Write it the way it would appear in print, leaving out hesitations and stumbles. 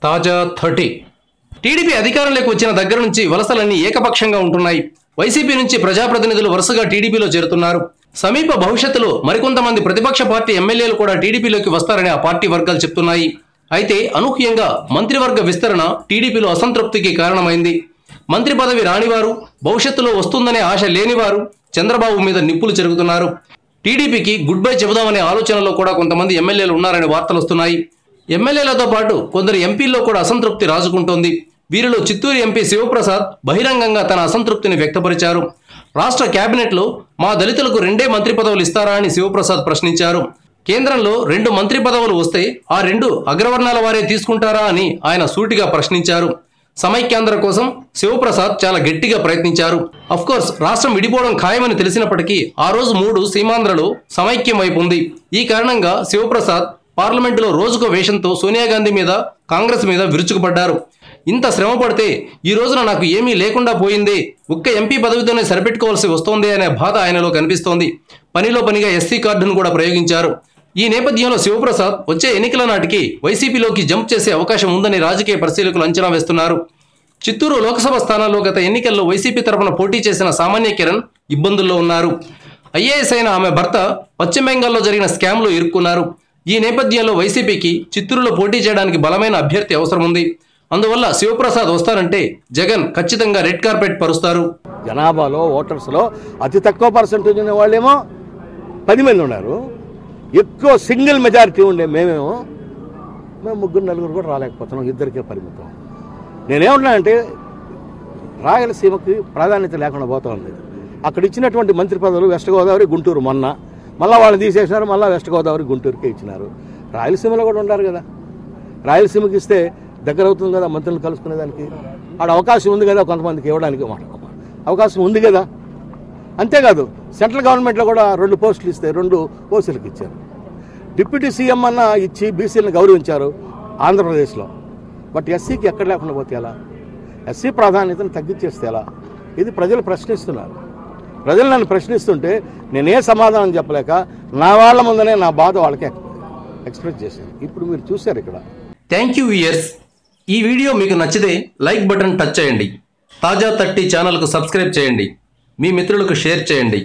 తాజా 30 టీడీపీ అధికారంలోకి వచ్చిన దగ్గర నుంచి వలసలన్నీ ఏకపక్షంగా ఉంటున్నాయి. వైసీపీ నుంచి ప్రజాప్రతినిధులు వరుసగా టీడీపీలో చేరుతున్నారు. సమీప భవిష్యత్తులో మరికొంతమంది ప్రతిపక్ష పార్టీ ఎమ్మెల్యేలు కూడా టీడీపీలోకి వస్తారని ఆ పార్టీ వర్గాలు చెప్తున్నాయి. అయితే అనూహ్యంగా మంత్రివర్గ విస్తరణ టీడీపీలో అసంతృప్తికి కారణమైంది. మంత్రి పదవి రానివారు, భవిష్యత్తులో వస్తుందనే ఆశ లేనివారు చంద్రబాబు మీద నిప్పులు చెరుగుతున్నారు. టీడీపీకి గుడ్ బై చెబుదామనే ఆలోచనలో కూడా కొంతమంది ఎమ్మెల్యేలు ఉన్నారని వార్తలు వస్తున్నాయి. ఎమ్మెల్యేలతో పాటు కొందరు ఎంపీల్లో కూడా అసంతృప్తి రాజుకుంటోంది. వీరిలో చిత్తూరు ఎంపీ శివప్రసాద్ బహిరంగంగా తన అసంతృప్తిని వ్యక్తపరిచారు. రాష్ట్ర కేబినెట్లో మా దళితులకు 2 మంత్రి పదవులు ఇస్తారా అని శివప్రసాద్ ప్రశ్నించారు. కేంద్రంలో 2 మంత్రి పదవులు వస్తే ఆ 2 అగ్రవర్ణాల వారే తీసుకుంటారా అని ఆయన సూటిగా ప్రశ్నించారు. సమైక్యాంధ్ర కోసం శివప్రసాద్ చాలా గట్టిగా ప్రయత్నించారు. అఫ్కోర్స్ రాష్ట్రం విడిపోవడం ఖాయమని తెలిసినప్పటికీ ఆ రోజు 3 సీమాంధ్రలో సమైక్యం వైపు ఉంది. ఈ కారణంగా శివప్రసాద్ పార్లమెంటులో రోజుకో వేషంతో సోనియా గాంధీ మీద, కాంగ్రెస్ మీద విరుచుకుపడ్డారు. ఇంత శ్రమ పడితే ఈ రోజున నాకు ఏమీ లేకుండా పోయింది, ఒక్క ఎంపీ పదవితోనే సరిపెట్టుకోవాల్సి వస్తోంది అనే బాధ ఆయనలో కనిపిస్తోంది. పనిలో పనిగా ఎస్సీ కార్డును కూడా ప్రయోగించారు. ఈ నేపథ్యంలో శివప్రసాద్ వచ్చే ఎన్నికల నాటికి వైసీపీలోకి జంప్ చేసే అవకాశం ఉందని రాజకీయ పరిశీలకులు అంచనా వేస్తున్నారు. చిత్తూరు లోక్సభ స్థానాల్లో గత ఎన్నికల్లో వైసీపీ తరఫున పోటీ చేసిన సామాన్య కిరణ్ ఇబ్బందుల్లో ఉన్నారు. ఐఏఎస్ అయిన ఆమె భర్త పశ్చిమ బెంగాల్లో జరిగిన స్కామ్లో ఇరుక్కున్నారు. ఈ నేపథ్యంలో వైసీపీకి చిత్తూరులో పోటీ చేయడానికి బలమైన అభ్యర్థి అవసరం ఉంది. అందువల్ల శివప్రసాద్ వస్తారంటే జగన్ ఖచ్చితంగా రెడ్ కార్పెట్ పరుస్తారు. జనాభాలో ఓటర్స్లో అతి తక్కువ పర్సెంటేజ్ ఉన్న వాళ్ళేమో 10 మంది ఉన్నారు. ఎక్కువ సింగిల్ మెజారిటీ ఉండే మేము 3 4 కూడా రాలేకపోతున్నాం, 2కే పరిమితం. నేనేమన్నా అంటే రాయలసీమకి ప్రాధాన్యత లేకుండా పోతా ఉంది. అక్కడ ఇచ్చినటువంటి మంత్రి పదవులు వెస్ట్ గోదావరి, గుంటూరు, మళ్ళీ వాళ్ళు తీసేసినారు, మళ్ళీ వెస్ట్ గోదావరి, గుంటూరుకే ఇచ్చినారు. రాయలసీమలో కూడా ఉండారు కదా, రాయలసీమకి ఇస్తే దగ్గర అవుతుంది కదా మంత్రులు కలుసుకునేదానికి. ఆడ అవకాశం ఉంది కదా కొంతమందికి ఇవ్వడానికి, అవకాశం ఉంది కదా. అంతేకాదు సెంట్రల్ గవర్నమెంట్లో కూడా 2 పోస్టులు ఇస్తే 2 ఓసీలకు ఇచ్చారు. డిప్యూటీ సీఎం అన్న ఇచ్చి బీసీలను గౌరవించారు ఆంధ్రప్రదేశ్లో. బట్ ఎస్సీకి ఎక్కడ లేకుండా పోతే ఎలా? ఎస్సీ ప్రాధాన్యతను తగ్గించేస్తే ఎలా? ఇది ప్రజలు ప్రశ్నిస్తున్నారు. ప్రజలు నన్ను ప్రశ్నిస్తుంటే నేనే సమాధానం చెప్పలేక నా వాళ్ళ ముందనే నా బాధ వాళ్ళకి ఎక్స్ప్రెస్ చేశాను. ఇప్పుడు మీరు చూశారు ఇక్కడ. Thank you viewers. ఈ వీడియో మీకు నచ్చితే లైక్ బటన్ టచ్ చేయండి. తాజా 30 ఛానల్కు సబ్స్క్రైబ్ చేయండి. మీ మిత్రులకు షేర్ చేయండి.